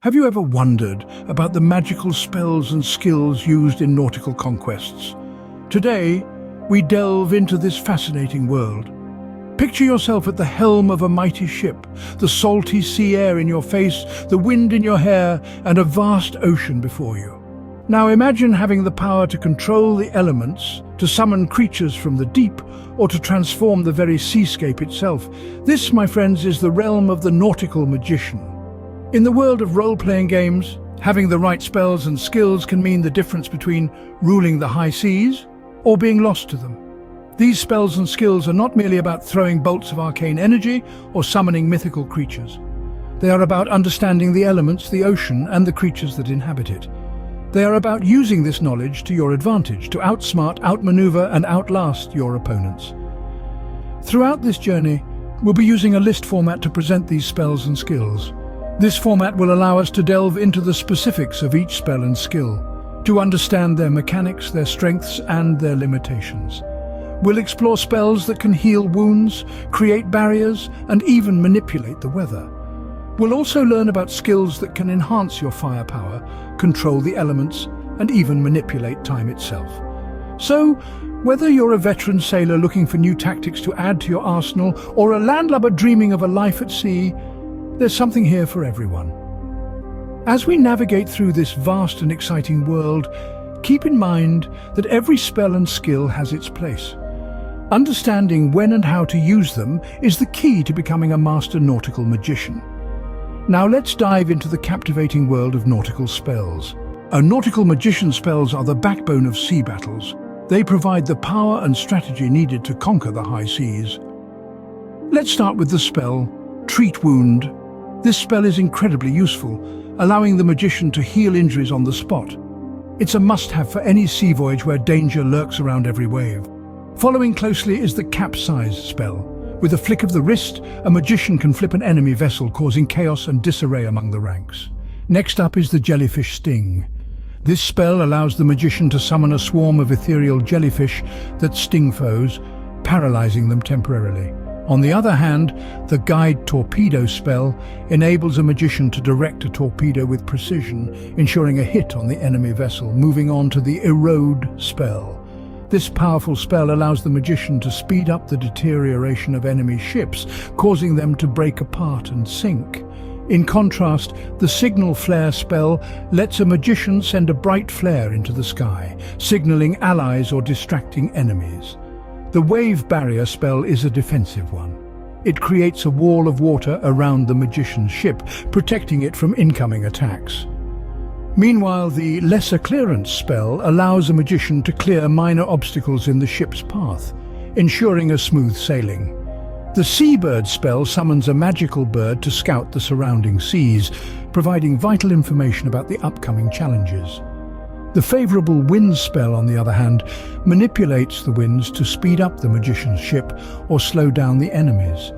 Have you ever wondered about the magical spells and skills used in nautical conquests? Today, we delve into this fascinating world. Picture yourself at the helm of a mighty ship, the salty sea air in your face, the wind in your hair, and a vast ocean before you. Now imagine having the power to control the elements, to summon creatures from the deep, or to transform the very seascape itself. This, my friends, is the realm of the nautical magician. In the world of role-playing games, having the right spells and skills can mean the difference between ruling the high seas or being lost to them. These spells and skills are not merely about throwing bolts of arcane energy or summoning mythical creatures. They are about understanding the elements, the ocean, and the creatures that inhabit it. They are about using this knowledge to your advantage, to outsmart, outmaneuver, and outlast your opponents. Throughout this journey, we'll be using a list format to present these spells and skills. This format will allow us to delve into the specifics of each spell and skill, to understand their mechanics, their strengths, and their limitations. We'll explore spells that can heal wounds, create barriers, and even manipulate the weather. We'll also learn about skills that can enhance your firepower, control the elements, and even manipulate time itself. So, whether you're a veteran sailor looking for new tactics to add to your arsenal, or a landlubber dreaming of a life at sea, there's something here for everyone. As we navigate through this vast and exciting world, keep in mind that every spell and skill has its place. Understanding when and how to use them is the key to becoming a master nautical magician. Now let's dive into the captivating world of nautical spells. Our nautical magician spells are the backbone of sea battles. They provide the power and strategy needed to conquer the high seas. Let's start with the spell, Treat Wound. This spell is incredibly useful, allowing the magician to heal injuries on the spot. It's a must-have for any sea voyage where danger lurks around every wave. Following closely is the Capsize spell. With a flick of the wrist, a magician can flip an enemy vessel, causing chaos and disarray among the ranks. Next up is the Jellyfish Sting. This spell allows the magician to summon a swarm of ethereal jellyfish that sting foes, paralyzing them temporarily. On the other hand, the Guide Torpedo spell enables a magician to direct a torpedo with precision, ensuring a hit on the enemy vessel. Moving on to the Erode spell. This powerful spell allows the magician to speed up the deterioration of enemy ships, causing them to break apart and sink. In contrast, the Signal Flare spell lets a magician send a bright flare into the sky, signaling allies or distracting enemies. The Wave Barrier spell is a defensive one. It creates a wall of water around the magician's ship, protecting it from incoming attacks. Meanwhile, the Lesser Clearance spell allows a magician to clear minor obstacles in the ship's path, ensuring a smooth sailing. The Seabird spell summons a magical bird to scout the surrounding seas, providing vital information about the upcoming challenges. The Favorable Wind spell, on the other hand, manipulates the winds to speed up the magician's ship or slow down the enemies.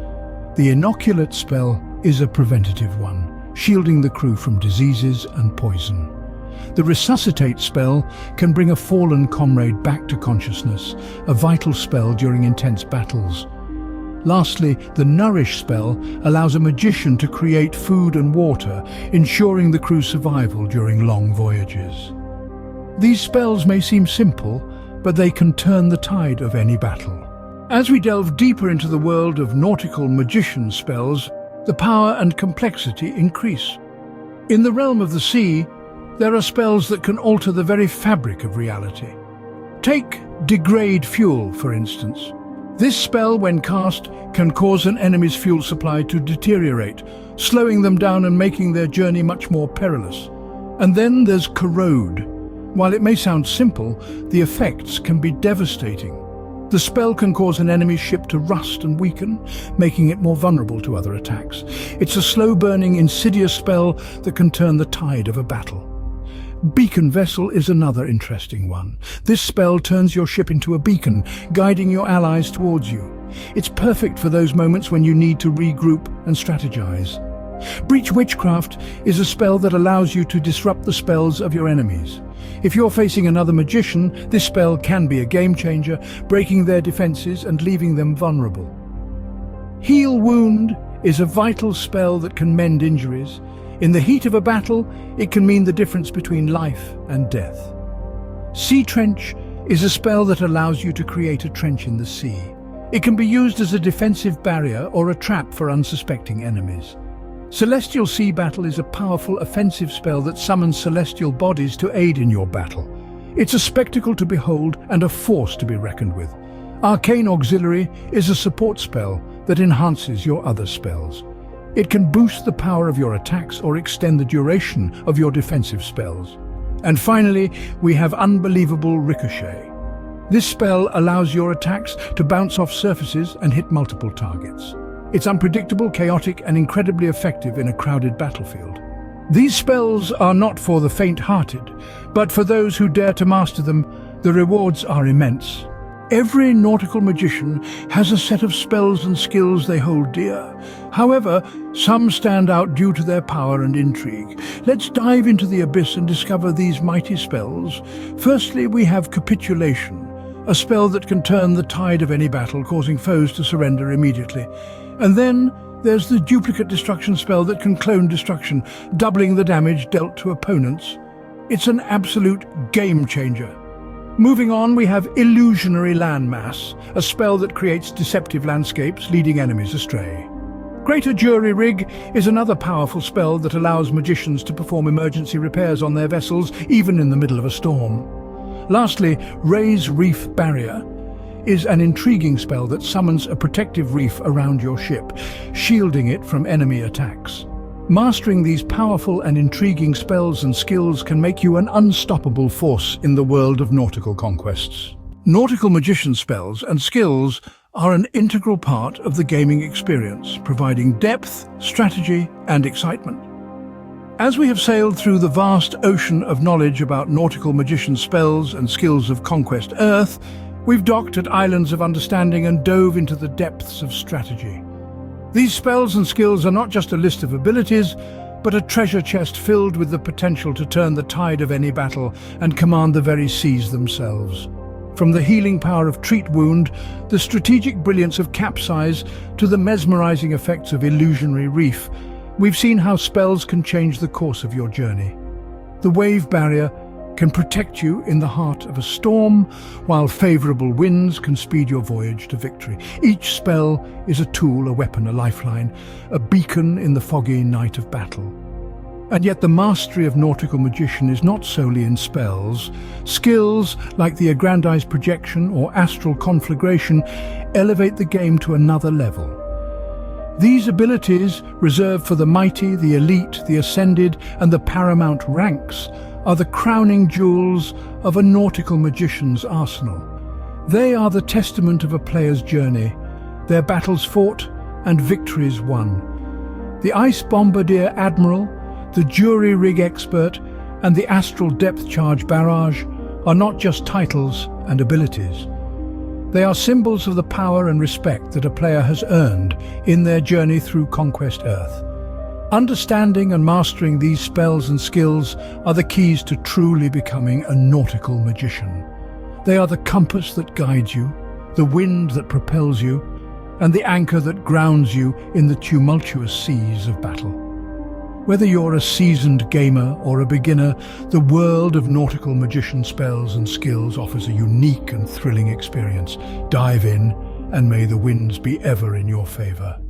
The Inoculate spell is a preventative one, shielding the crew from diseases and poison. The Resuscitate spell can bring a fallen comrade back to consciousness, a vital spell during intense battles. Lastly, the Nourish spell allows a magician to create food and water, ensuring the crew's survival during long voyages. These spells may seem simple, but they can turn the tide of any battle. As we delve deeper into the world of nautical magician spells, the power and complexity increase. In the realm of the sea, there are spells that can alter the very fabric of reality. Take Degrade Fuel, for instance. This spell, when cast, can cause an enemy's fuel supply to deteriorate, slowing them down and making their journey much more perilous. And then there's Corrode. While it may sound simple, the effects can be devastating. The spell can cause an enemy's ship to rust and weaken, making it more vulnerable to other attacks. It's a slow-burning, insidious spell that can turn the tide of a battle. Beacon Vessel is another interesting one. This spell turns your ship into a beacon, guiding your allies towards you. It's perfect for those moments when you need to regroup and strategize. Breach Witchcraft is a spell that allows you to disrupt the spells of your enemies. If you're facing another magician, this spell can be a game changer, breaking their defenses and leaving them vulnerable. Heal Wound is a vital spell that can mend injuries, In the heat of a battle, it can mean the difference between life and death. Sea Trench is a spell that allows you to create a trench in the sea. It can be used as a defensive barrier or a trap for unsuspecting enemies. Celestial Sea Battle is a powerful offensive spell that summons celestial bodies to aid in your battle. It's a spectacle to behold and a force to be reckoned with. Arcane Auxiliary is a support spell that enhances your other spells. It can boost the power of your attacks or extend the duration of your defensive spells. And finally, we have Unbelievable Ricochet. This spell allows your attacks to bounce off surfaces and hit multiple targets. It's unpredictable, chaotic, and incredibly effective in a crowded battlefield. These spells are not for the faint-hearted, but for those who dare to master them, the rewards are immense. Every nautical magician has a set of spells and skills they hold dear. However, some stand out due to their power and intrigue. Let's dive into the abyss and discover these mighty spells. Firstly, we have Capitulation, a spell that can turn the tide of any battle, causing foes to surrender immediately. And then there's the Duplicate Destruction spell that can clone destruction, doubling the damage dealt to opponents. It's an absolute game changer. Moving on, we have Illusionary Landmass, a spell that creates deceptive landscapes, leading enemies astray. Greater Jury Rig is another powerful spell that allows magicians to perform emergency repairs on their vessels, even in the middle of a storm. Lastly, Raise Reef Barrier is an intriguing spell that summons a protective reef around your ship, shielding it from enemy attacks. Mastering these powerful and intriguing spells and skills can make you an unstoppable force in the world of nautical conquests. Nautical magician spells and skills are an integral part of the gaming experience, providing depth, strategy, and excitement. As we have sailed through the vast ocean of knowledge about nautical magician spells and skills of Conquest Earth, we've docked at islands of understanding and dove into the depths of strategy. These spells and skills are not just a list of abilities, but a treasure chest filled with the potential to turn the tide of any battle and command the very seas themselves. From the healing power of Treat Wound, the strategic brilliance of Capsize, to the mesmerizing effects of Illusionary Reef, we've seen how spells can change the course of your journey. The Wave Barrier can protect you in the heart of a storm, while favorable winds can speed your voyage to victory. Each spell is a tool, a weapon, a lifeline, a beacon in the foggy night of battle. And yet the mastery of Nautical Magician is not solely in spells. Skills like the Aggrandized Projection or Astral Conflagration elevate the game to another level. These abilities, reserved for the mighty, the elite, the ascended, and the paramount ranks, are the crowning jewels of a nautical magician's arsenal. They are the testament of a player's journey, their battles fought and victories won. The Ice Bombardier Admiral, the Jury Rig Expert, and the Astral Depth Charge Barrage are not just titles and abilities. They are symbols of the power and respect that a player has earned in their journey through Conquest Earth. Understanding and mastering these spells and skills are the keys to truly becoming a nautical magician. They are the compass that guides you, the wind that propels you, and the anchor that grounds you in the tumultuous seas of battle. Whether you're a seasoned gamer or a beginner, the world of nautical magician spells and skills offers a unique and thrilling experience. Dive in, and may the winds be ever in your favor.